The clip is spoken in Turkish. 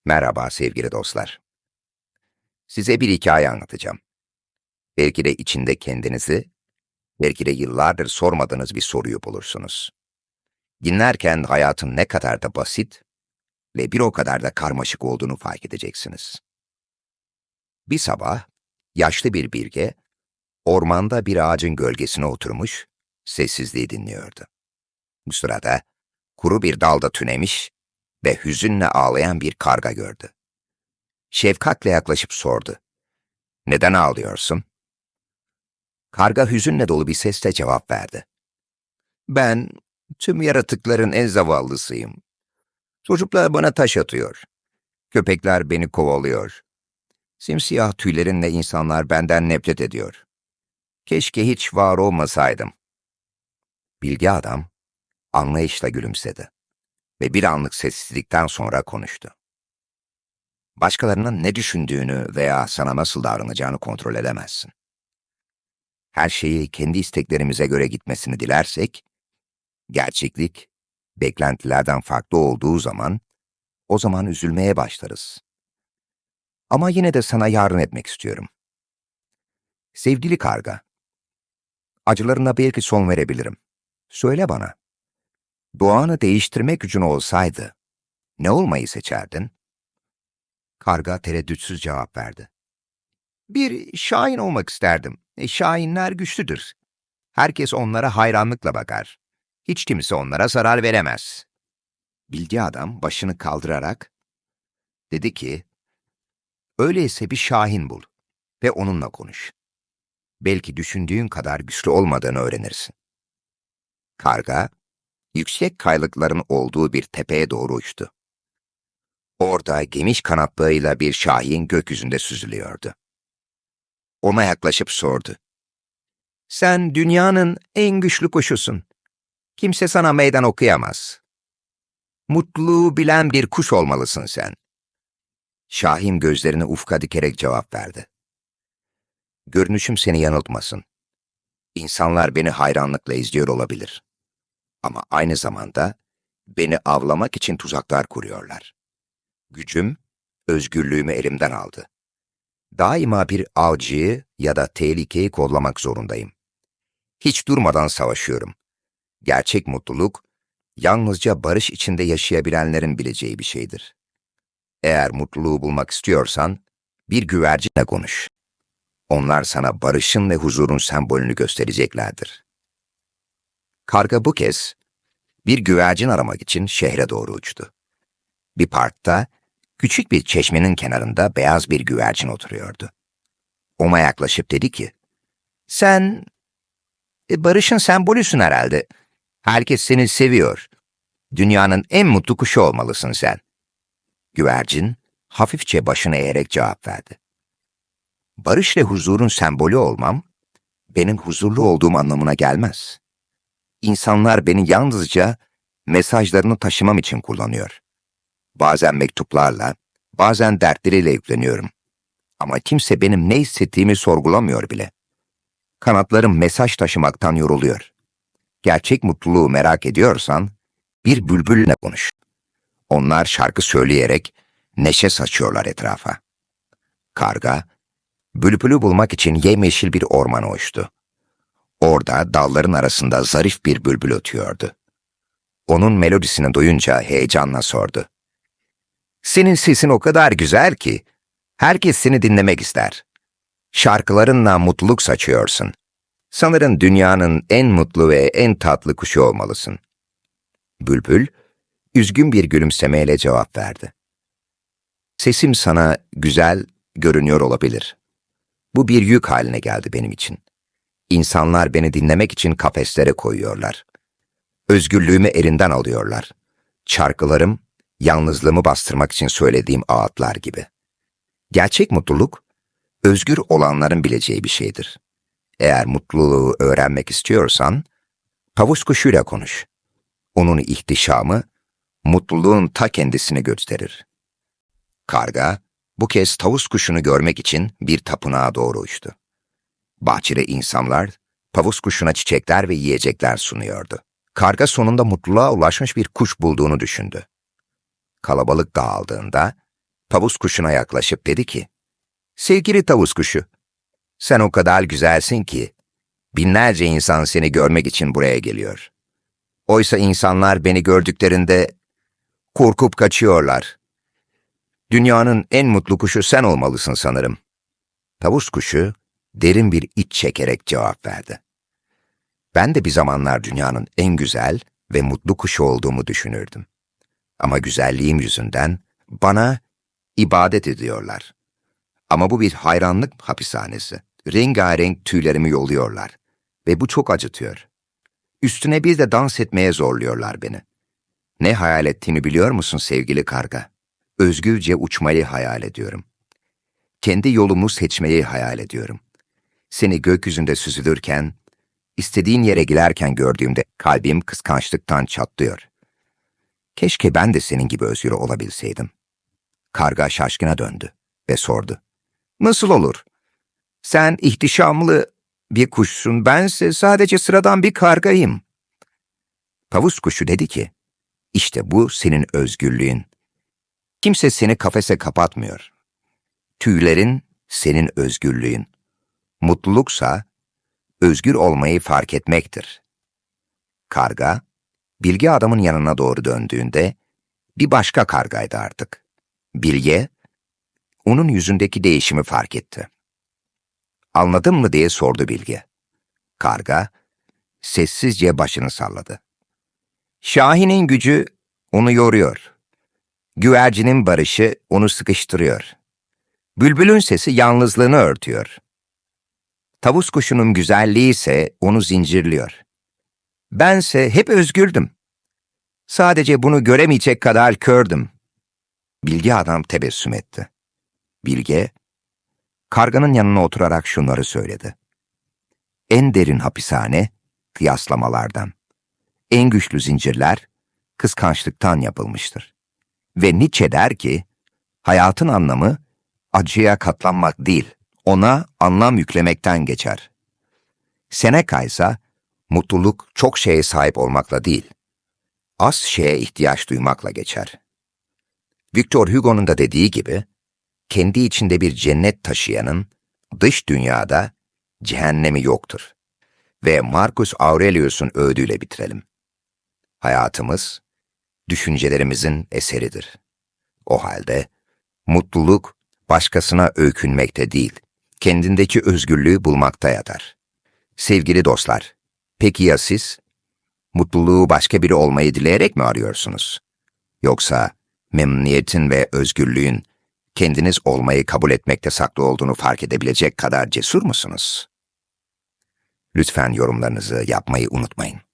Merhaba sevgili dostlar. Size bir hikaye anlatacağım. Belki de içinde kendinizi, belki de yıllardır sormadığınız bir soruyu bulursunuz. Dinlerken hayatın ne kadar da basit ve bir o kadar da karmaşık olduğunu fark edeceksiniz. Bir sabah, yaşlı bir bilge, ormanda bir ağacın gölgesine oturmuş, sessizliği dinliyordu. Bu sırada, kuru bir dalda tünemiş ve hüzünle ağlayan bir karga gördü. Şefkatle yaklaşıp sordu. "Neden ağlıyorsun?" Karga hüzünle dolu bir sesle cevap verdi. "Ben tüm yaratıkların en zavallısıyım. Çocuklar bana taş atıyor. Köpekler beni kovalıyor. Simsiyah tüylerinle insanlar benden nefret ediyor. Keşke hiç var olmasaydım." Bilge adam anlayışla gülümsedi ve bir anlık sessizlikten sonra konuştu. "Başkalarının ne düşündüğünü veya sana nasıl davranacağını kontrol edemezsin. Her şeyi kendi isteklerimize göre gitmesini dilersek, gerçeklik, beklentilerden farklı olduğu zaman, o zaman üzülmeye başlarız. Ama yine de sana yardım etmek istiyorum. Sevgili karga, acılarına belki son verebilirim. Söyle bana, doğanı değiştirmek gücün olsaydı, ne olmayı seçerdin?" Karga tereddütsüz cevap verdi. "Bir şahin olmak isterdim. Şahinler güçlüdür. Herkes onlara hayranlıkla bakar. Hiç kimse onlara zarar veremez." Bilge adam başını kaldırarak dedi ki, "Öyleyse bir şahin bul ve onunla konuş. Belki düşündüğün kadar güçlü olmadığını öğrenirsin." Karga, yüksek kayalıkların olduğu bir tepeye doğru uçtu. Orada geniş kanatlarıyla bir şahin gökyüzünde süzülüyordu. Ona yaklaşıp sordu. "Sen dünyanın en güçlü kuşusun. Kimse sana meydan okuyamaz. Mutluluğu bilen bir kuş olmalısın sen." Şahin gözlerini ufka dikerek cevap verdi. "Görünüşüm seni yanıltmasın. İnsanlar beni hayranlıkla izliyor olabilir. Ama aynı zamanda beni avlamak için tuzaklar kuruyorlar. Gücüm, özgürlüğümü elimden aldı. Daima bir avcıyı ya da tehlikeyi kollamak zorundayım. Hiç durmadan savaşıyorum. Gerçek mutluluk, yalnızca barış içinde yaşayabilenlerin bileceği bir şeydir. Eğer mutluluğu bulmak istiyorsan, bir güvercinle konuş. Onlar sana barışın ve huzurun sembolünü göstereceklerdir." Karga bu kez, bir güvercin aramak için şehre doğru uçtu. Bir parkta, küçük bir çeşmenin kenarında beyaz bir güvercin oturuyordu. Ona yaklaşıp dedi ki, "Sen barışın sembolüsün herhalde. Herkes seni seviyor. Dünyanın en mutlu kuşu olmalısın sen." Güvercin, hafifçe başını eğerek cevap verdi. "Barış ve huzurun sembolü olmam, benim huzurlu olduğum anlamına gelmez. İnsanlar beni yalnızca mesajlarını taşımam için kullanıyor. Bazen mektuplarla, bazen dertleriyle yükleniyorum. Ama kimse benim ne hissettiğimi sorgulamıyor bile. Kanatlarım mesaj taşımaktan yoruluyor. Gerçek mutluluğu merak ediyorsan, bir bülbülle konuş. Onlar şarkı söyleyerek neşe saçıyorlar etrafa." Karga, bülbülü bulmak için yemyeşil bir ormana uçtu. Orada dalların arasında zarif bir bülbül ötüyordu. Onun melodisini duyunca heyecanla sordu. "Senin sesin o kadar güzel ki, herkes seni dinlemek ister. Şarkılarınla mutluluk saçıyorsun. Sanırım dünyanın en mutlu ve en tatlı kuşu olmalısın." Bülbül, üzgün bir gülümsemeyle cevap verdi. "Sesim sana güzel görünüyor olabilir. Bu bir yük haline geldi benim için. İnsanlar beni dinlemek için kafeslere koyuyorlar. Özgürlüğümü elinden alıyorlar. Şarkılarım, yalnızlığımı bastırmak için söylediğim ağıtlar gibi. Gerçek mutluluk, özgür olanların bileceği bir şeydir. Eğer mutluluğu öğrenmek istiyorsan, tavus kuşuyla konuş. Onun ihtişamı, mutluluğun ta kendisini gösterir." Karga, bu kez tavus kuşunu görmek için bir tapınağa doğru uçtu. Bahçede insanlar, tavus kuşuna çiçekler ve yiyecekler sunuyordu. Karga sonunda mutluluğa ulaşmış bir kuş bulduğunu düşündü. Kalabalık dağıldığında, Tavus kuşuna yaklaşıp dedi ki, "Sevgili tavus kuşu, sen o kadar güzelsin ki, binlerce insan seni görmek için buraya geliyor. Oysa insanlar beni gördüklerinde korkup kaçıyorlar. Dünyanın en mutlu kuşu sen olmalısın sanırım." Tavus kuşu derin bir iç çekerek cevap verdi. Ben de bir zamanlar dünyanın en güzel ve mutlu kuşu olduğumu düşünürdüm. Ama güzelliğim yüzünden bana ibadet ediyorlar. Ama bu bir hayranlık hapishanesi. Rengarenk tüylerimi yoluyorlar ve bu çok acıtıyor. Üstüne bir de dans etmeye zorluyorlar beni. Ne hayal ettiğimi biliyor musun sevgili karga? Özgürce uçmayı hayal ediyorum. Kendi yolumu seçmeyi hayal ediyorum. Seni gökyüzünde süzülürken, istediğin yere giderken gördüğümde kalbim kıskançlıktan çatlıyor. Keşke ben de senin gibi özgür olabilseydim. Karga şaşkına döndü ve sordu. Nasıl olur? Sen ihtişamlı bir kuşsun, bense sadece sıradan bir kargayım. Tavus kuşu dedi ki, İşte bu senin özgürlüğün. Kimse seni kafese kapatmıyor. Tüylerin senin özgürlüğün. Mutluluksa özgür olmayı fark etmektir. Karga, bilge adamın yanına doğru döndüğünde bir başka kargaydı artık. Bilge, onun yüzündeki değişimi fark etti. Anladın mı diye sordu Bilge. Karga, sessizce başını salladı. Şahin'in gücü onu yoruyor. Güvercinin barışı onu sıkıştırıyor. Bülbülün sesi yalnızlığını örtüyor. Tavus kuşunun güzelliği ise onu zincirliyor. Bense hep özgürdüm. Sadece bunu göremeyecek kadar kördüm. Bilge adam tebessüm etti. Bilge, karganın yanına oturarak şunları söyledi. En derin hapishane, kıyaslamalardan. En güçlü zincirler, kıskançlıktan yapılmıştır. Ve Nietzsche der ki, hayatın anlamı, acıya katlanmak değil, ona anlam yüklemekten geçer. Seneca ise, mutluluk çok şeye sahip olmakla değil, az şeye ihtiyaç duymakla geçer. Victor Hugo'nun da dediği gibi, kendi içinde bir cennet taşıyanın, dış dünyada cehennemi yoktur. Ve Marcus Aurelius'un öğüdüyle bitirelim. Hayatımız, düşüncelerimizin eseridir. O halde, mutluluk başkasına öykünmekte değil, kendindeki özgürlüğü bulmakta yatar. Sevgili dostlar, peki ya siz? Mutluluğu başka biri olmayı dileyerek mi arıyorsunuz? Yoksa memnuniyetin ve özgürlüğün kendiniz olmayı kabul etmekte saklı olduğunu fark edebilecek kadar cesur musunuz? Lütfen yorumlarınızı yapmayı unutmayın.